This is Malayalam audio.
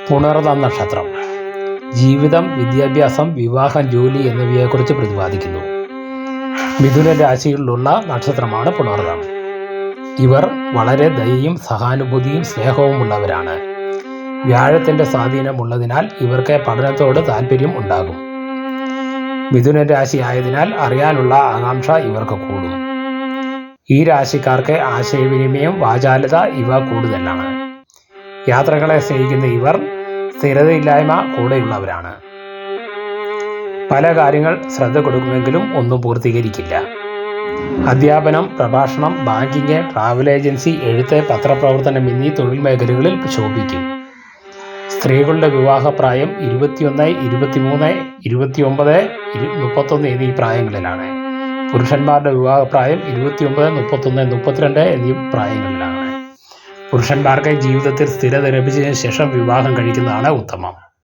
പുണർതം നക്ഷത്രം ജീവിതം, വിദ്യാഭ്യാസം, വിവാഹം, ജോലി എന്നിവയെക്കുറിച്ച് പ്രതിപാദിക്കുന്നു. മിഥുന രാശിയിലുള്ള നക്ഷത്രമാണ് പുണർതം. ഇവർ വളരെ ദയയും സഹാനുഭൂതിയും സ്നേഹവും ഉള്ളവരാണ്. വ്യാഴത്തിൻ്റെ സ്വാധീനമുള്ളതിനാൽ ഇവർക്ക് പഠനത്തോട് താല്പര്യം ഉണ്ടാകും. മിഥുന രാശി ആയതിനാൽ അറിയാനുള്ള ആകാംക്ഷ ഇവർക്ക് കൂടും. ഈ രാശിക്കാർക്ക് ആശയവിനിമയം, വാചാലത ഇവ കൂടുതലാണ്. യാത്രകളെ സ്നേഹിക്കുന്ന ഇവർ സ്ഥിരതയില്ലായ്മ കൂടെയുള്ളവരാണ്. പല കാര്യങ്ങൾ ശ്രദ്ധ കൊടുക്കുമെങ്കിലും ഒന്നും പൂർത്തീകരിക്കില്ല. അധ്യാപനം, പ്രഭാഷണം, ബാങ്കിങ്, ട്രാവൽ ഏജൻസി, എഴുത്ത്, പത്രപ്രവർത്തനം എന്നീ തൊഴിൽ മേഖലകളിൽ ശോഭിക്കും. സ്ത്രീകളുടെ വിവാഹപ്രായം 21, 23, 29, 31 എന്നീ പ്രായങ്ങളിലാണ്. പുരുഷന്മാരുടെ വിവാഹപ്രായം 29, 31, 32 എന്നീ പ്രായങ്ങളിലാണ്. പുരുഷന്മാർക്ക് ജീവിതത്തിൽ സ്ഥിരത ലഭിച്ചതിന് ശേഷം വിവാഹം കഴിക്കുന്നതാണ് ഉത്തമം.